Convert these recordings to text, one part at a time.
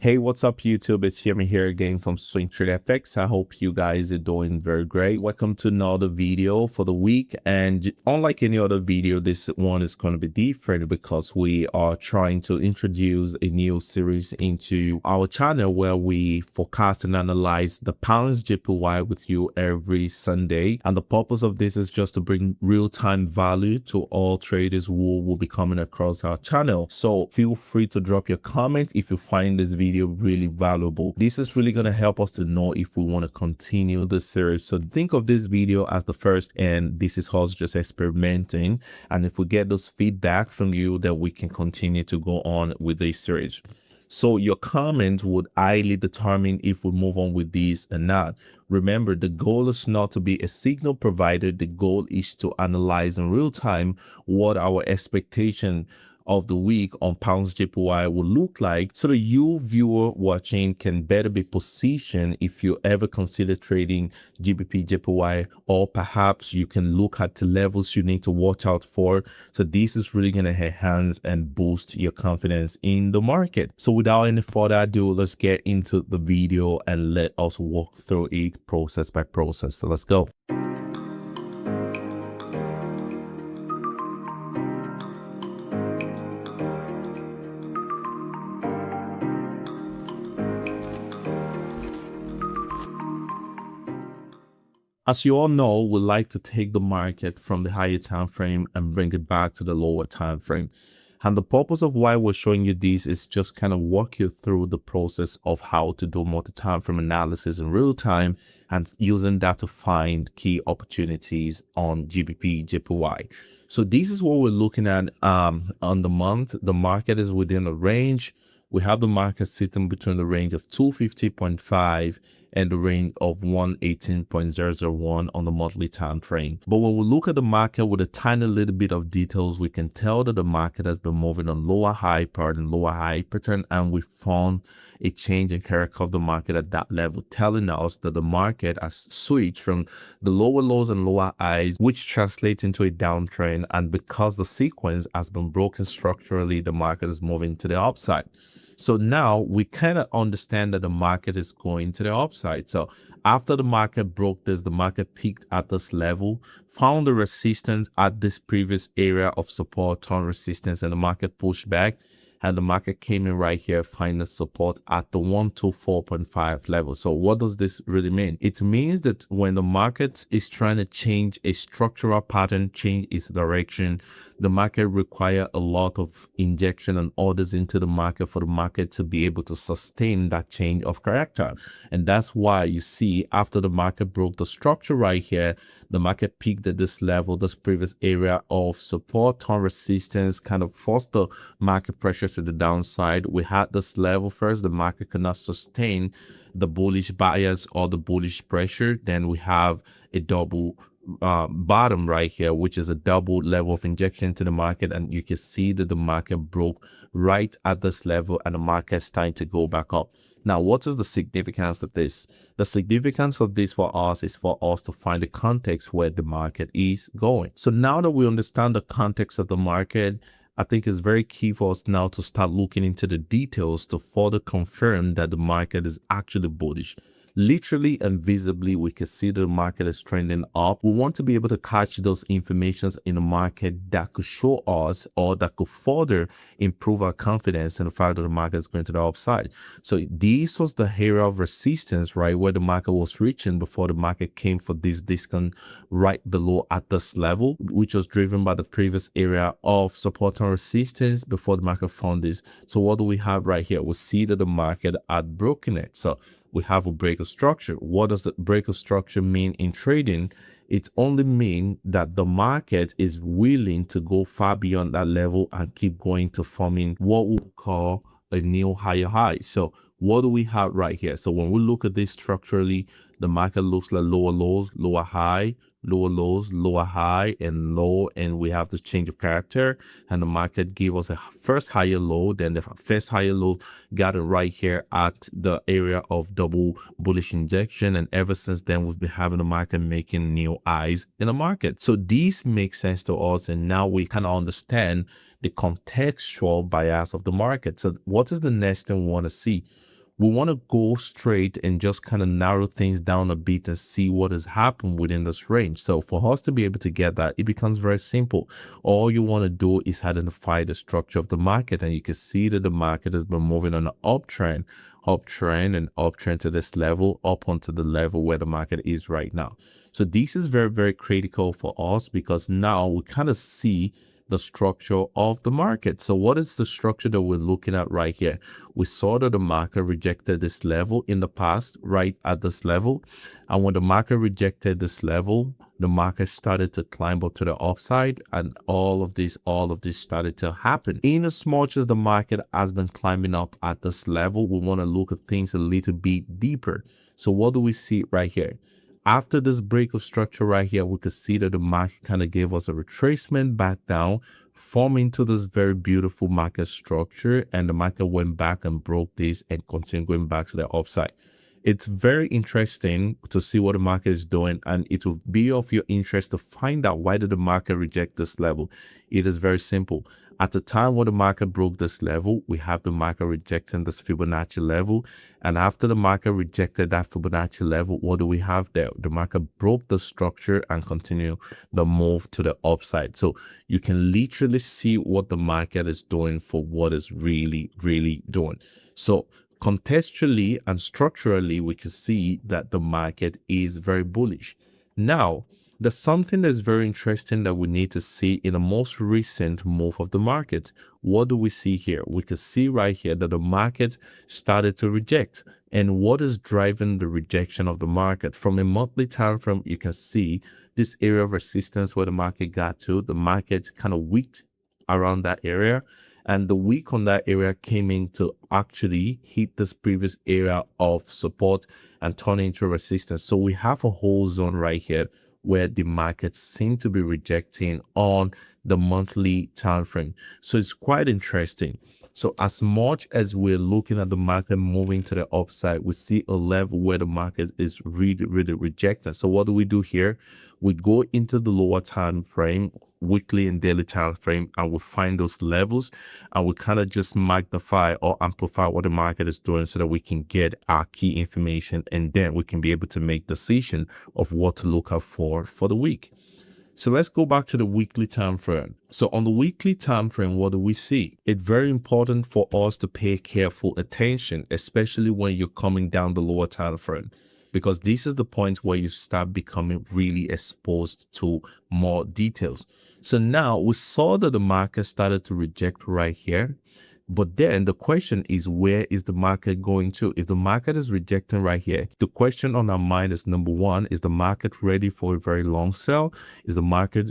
Hey, what's up, YouTube? It's Jimmy here again from Swing Trade FX. I hope you guys are doing very great. Welcome to another video for the week. And unlike any other video, this one is going to be different because we are trying to introduce a new series into our channel where we forecast and analyze the pounds JPY with you every Sunday. And the purpose of this is just to bring real-time value to all traders who will be coming across our channel. So feel free to drop your comment if you find this video really valuable. This is really going to help us to know if we want to continue the series. So think of this video as the first, and this is us just experimenting. And if we get those feedback from you, then we can continue to go on with this series. So your comment would highly determine if we move on with this or not. Remember, the goal is not to be a signal provider. The goal is to analyze in real time what our expectation of the week on pounds JPY will look like, so that you viewer watching can better be positioned if you ever consider trading GBP JPY, or perhaps you can look at the levels you need to watch out for. So this is really going to enhance and boost your confidence in the market. So without any further ado, let's get into the video and let us walk through it process by process. So let's go. As you all know, we like to take the market from the higher time frame and bring it back to the lower time frame. And the purpose of why we're showing you this is just kind of walk you through the process of how to do multi-time frame analysis in real time and using that to find key opportunities on GBP JPY. So this is what we're looking at on the month. The market is within a range. We have the market sitting between the range of 250.5 and the range of 118.001 on the monthly time frame. But when we look at the market with a tiny little bit of details, we can tell that the market has been moving on lower high pattern, and we found a change in character of the market at that level, telling us that the market has switched from the lower lows and lower highs, which translates into a downtrend. And because the sequence has been broken structurally, the market is moving to the upside. So now we kind of understand that the market is going to the upside. So after the market broke this, the market peaked at this level, found the resistance at this previous area of support, turn resistance, and the market pushed back. And the market came in right here, finding support at the 124.5 level. So what does this really mean? It means that when the market is trying to change a structural pattern, change its direction, the market require a lot of injection and orders into the market for the market to be able to sustain that change of character. And that's why you see after the market broke the structure right here, the market peaked at this level, this previous area of support, turn resistance, kind of forced the market pressure to the downside. We had this level first, the market cannot sustain the bullish bias or the bullish pressure. Then we have a double bottom right here, which is a double level of injection to the market, and you can see that the market broke right at this level and the market is starting to go back up. Now, what is the significance of this? The significance of this for us is for us to find the context where the market is going. So now that we understand the context of the market, I think it's very key for us now to start looking into the details to further confirm that the market is actually bullish. Literally and visibly, we can see the market is trending up. We want to be able to catch those informations in the market that could show us or that could further improve our confidence in the fact that the market is going to the upside. So this was the area of resistance, right, where the market was reaching before the market came for this discount right below at this level, which was driven by the previous area of support and resistance before the market found this. So what do we have right here? We see that the market had broken it. So we have a break of structure. What does the break of structure mean in trading? It only means that the market is willing to go far beyond that level and keep going to forming what we call a new higher high. So what do we have right here? So when we look at this structurally, the market looks like lower lows, lower high, lower lows, lower high, and low, and we have the change of character, and the market gave us a first higher low, then the first higher low got it right here at the area of double bullish injection, and ever since then we've been having the market making new highs in the market. So this makes sense to us, and now we kind of understand the contextual bias of the market. So what is the next thing we want to see? we want to go straight and just kind of narrow things down a bit and see what has happened within this range. So for us to be able to get that, it becomes very simple. All you want to do is identify the structure of the market, and you can see that the market has been moving on an uptrend and uptrend to this level, up onto the level where the market is right now. So this is very, very critical for us, because now we kind of see the structure of the market. So what is the structure that we're looking at right here? We saw that the market rejected this level in the past, right at this level. And when the market rejected this level, the market started to climb up to the upside, and all of this started to happen. In as much as the market has been climbing up at this level, we want to look at things a little bit deeper. So what do we see right here? After this break of structure right here, we could see that the market kind of gave us a retracement back down, forming to this very beautiful market structure, and the market went back and broke this and continued going back to the upside. It's very interesting to see what the market is doing, and it will be of your interest to find out why did the market reject this level. It is very simple. At the time when the market broke this level, we have the market rejecting this Fibonacci level. And after the market rejected that Fibonacci level, what do we have there? The market broke the structure and continued the move to the upside. So you can literally see what the market is doing for what is really, really doing. So contextually and structurally, we can see that the market is very bullish. Now, there's something that's very interesting that we need to see in the most recent move of the market. What do we see here? We can see right here that the market started to reject. And what is driving the rejection of the market? From a monthly time frame, you can see this area of resistance where the market got to. The market kind of wicked around that area, and the wick on that area came in to actually hit this previous area of support and turn into resistance. So we have a whole zone right here where the market seemed to be rejecting on the monthly time frame. So it's quite interesting. So as much as we're looking at the market moving to the upside, we see a level where the market is really, really rejecting. So what do we do here? We go into the lower time frame, weekly and daily time frame, and we find those levels, and we kind of just magnify or amplify what the market is doing so that we can get our key information, and then we can be able to make decision of what to look out for the week. So let's go back to the weekly time frame. So on the weekly time frame, what do we see? It's very important for us to pay careful attention, especially when you're coming down the lower time frame, because this is the point where you start becoming really exposed to more details. So now we saw that the market started to reject right here. But then the question is, where is the market going to? If the market is rejecting right here, the question on our mind is, number one, is the market ready for a very long sell? Is the market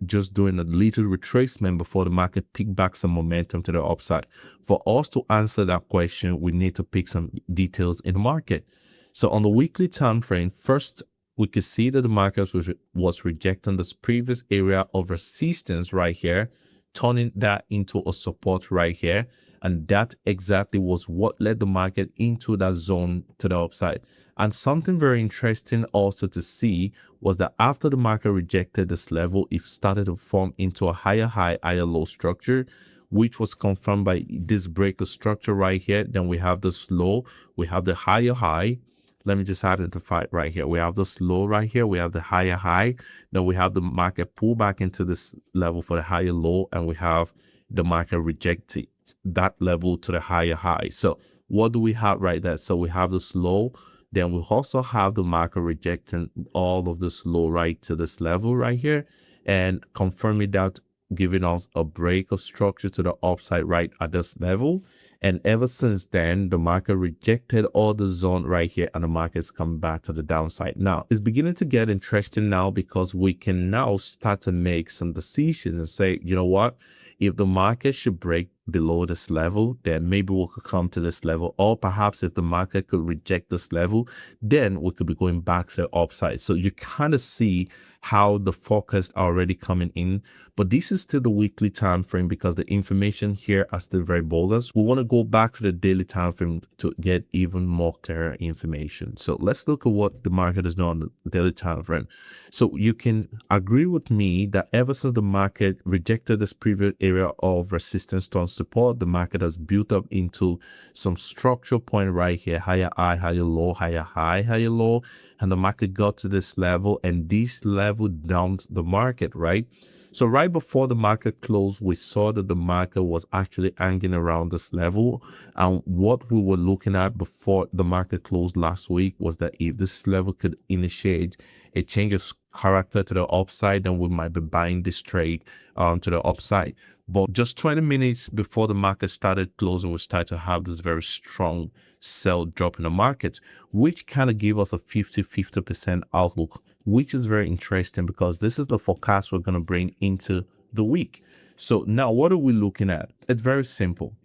just doing a little retracement before the market pick back some momentum to the upside? For us to answer that question, we need to pick some details in the market. So on the weekly time frame, first, we could see that the market was rejecting this previous area of resistance right here, turning that into a support right here. And that exactly was what led the market into that zone to the upside. And something very interesting also to see was that after the market rejected this level, it started to form into a higher high, higher low structure, which was confirmed by this break of structure right here. Then we have this low, we have the higher high. Let me just identify it right here. We have this low right here. We have the higher high. Then we have the market pull back into this level for the higher low. And we have the market rejecting that level to the higher high. So what do we have right there? So we have this low. Then we also have the market rejecting all of this low right to this level right here, and confirming that, giving us a break of structure to the upside right at this level. And ever since then, the market rejected all the zone right here, and the market's come back to the downside. Now, it's beginning to get interesting now, because we can now start to make some decisions and say, you know what? If the market should break below this level, then maybe we could come to this level. Or perhaps if the market could reject this level, then we could be going back to the upside. So you kind of see how the forecast are already coming in. But this is still the weekly time frame, because the information here are still very bogus. We want to go back to the daily time frame to get even more clear information. So let's look at what the market is doing on the daily time frame. So you can agree with me that ever since the market rejected this previous area of resistance to support. The market has built up into some structural point right here, higher high, higher low, higher high, higher low, and the market got to this level, and this level dumped the market, right? So right before the market closed, we saw that the market was actually hanging around this level. And what we were looking at before the market closed last week was that if this level could initiate a change of character to the upside, then we might be buying this trade to the upside. But just 20 minutes before the market started closing, we started to have this very strong sell drop in the market, which kind of gave us a 50% outlook, which is very interesting because this is the forecast we're going to bring into the week. So now what are we looking at? It's very simple.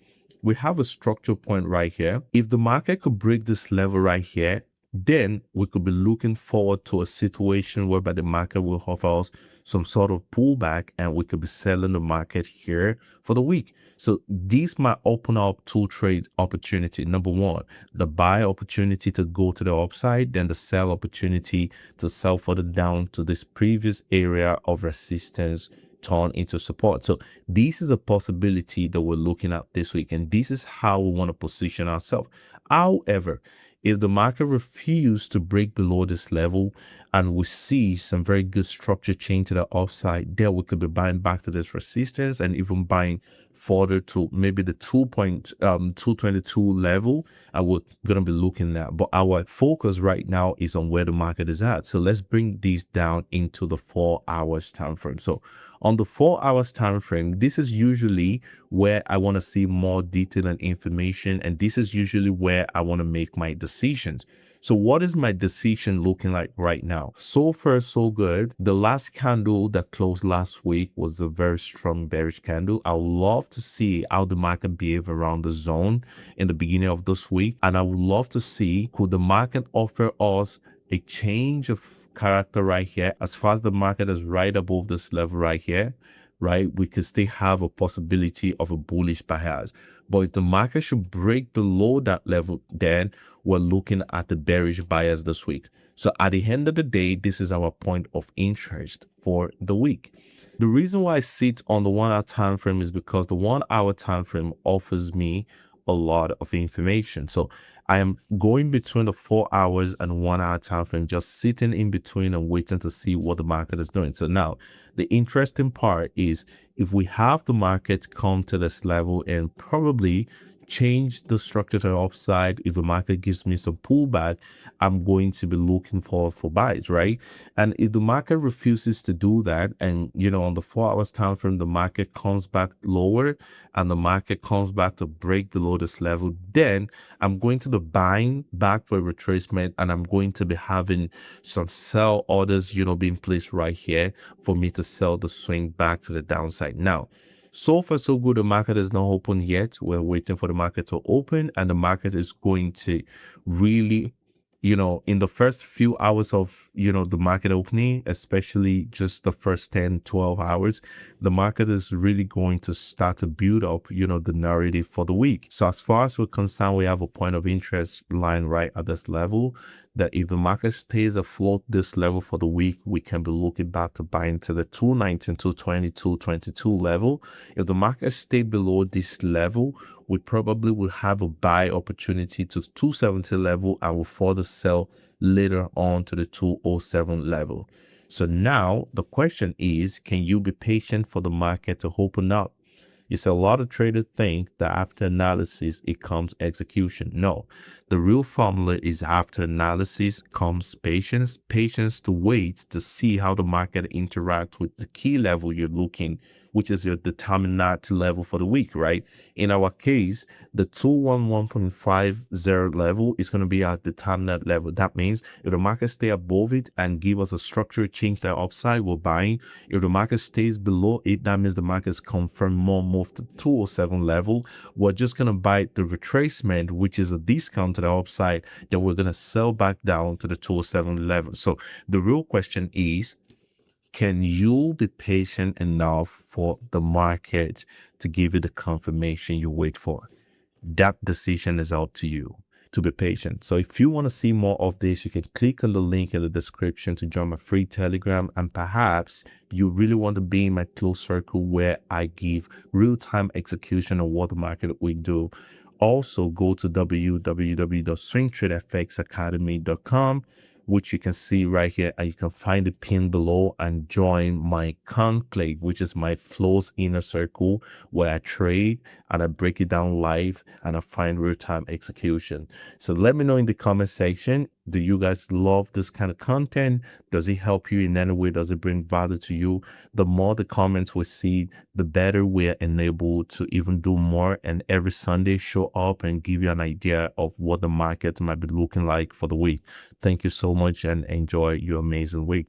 We have a structure point right here. If the market could break this level right here, then we could be looking forward to a situation whereby the market will offer us some sort of pullback and we could be selling the market here for the week. So these might open up two trade opportunity. Number one, the buy opportunity to go to the upside, then the sell opportunity to sell further down to this previous area of resistance turn into support. So this is a possibility that we're looking at this week, and this is how we want to position ourselves. However, if the market refuses to break below this level and we see some very good structure change to the upside, there we could be buying back to this resistance and even buying further to maybe the 222 level. And we're going to be looking at, but our focus right now is on where the market is at. So let's bring these down into the 4 hours time frame. So on the 4 hours time frame, this is usually where I want to see more detail and information, and this is usually where I want to make my decisions. So what is my decision looking like right now? So far, so good. The last candle that closed last week was a very strong bearish candle. I would love to see how the market behave around the zone in the beginning of this week. And I would love to see, could the market offer us a change of character right here? As far as the market is right above this level right here, right, we could still have a possibility of a bullish bias. But if the market should break below that level, then we're looking at the bearish bias this week. So at the end of the day, this is our point of interest for the week. The reason why I sit on the 1 hour time frame is because the 1 hour time frame offers me a lot of information. So I am going between the 4 hours and 1 hour time frame, just sitting in between and waiting to see what the market is doing. So now the interesting part is if we have the market come to this level and probably change the structure to the upside, if the market gives me some pullback, I'm going to be looking for buys, right? And if the market refuses to do that, and on the 4 hours time frame, the market comes back lower and the market comes back to break below this level, then I'm going to be buying back for a retracement, and I'm going to be having some sell orders, being placed right here for me to sell the swing back to the downside. Now, so far, so good. The market is not open yet. We're waiting for the market to open, and the market is going to really, in the first few hours of, the market opening, especially just the first 10, 12 hours, the market is really going to start to build up, the narrative for the week. So as far as we're concerned, we have a point of interest line right at this level, that if the market stays afloat this level for the week, we can be looking back to buy into the 219, 220, 222 level. If the market stay below this level, we probably will have a buy opportunity to 270 level and will further sell later on to the 207 level. So now the question is, can you be patient for the market to open up? You see, a lot of traders think that after analysis, it comes execution. No, the real formula is after analysis comes patience. Patience to wait to see how the market interacts with the key level you're looking, which is your determinant level for the week, right? In our case, the 211.50 level is going to be our determinant level. That means if the market stay above it and give us a structural change to the upside, we're buying. If the market stays below it, that means the market's confirmed more move to 207 level. We're just going to buy the retracement, which is a discount to the upside, then we're going to sell back down to the 207 level. So the real question is, can you be patient enough for the market to give you the confirmation you wait for? That decision is up to you. to be patient. So if you want to see more of this, you can click on the link in the description to join my free Telegram. And perhaps you really want to be in my close circle where I give real-time execution on what the market will do. Also, go to www.swingtradefxacademy.com, which you can see right here, and you can find the pin below and join my conclave, which is my close inner circle where I trade and I break it down live and I find real-time execution. So let me know in the comment section, do you guys love this kind of content? Does it help you in any way? Does it bring value to you? The more the comments we see, the better we're enabled to even do more, and every Sunday show up and give you an idea of what the market might be looking like for the week. Thank you so much and enjoy your amazing week.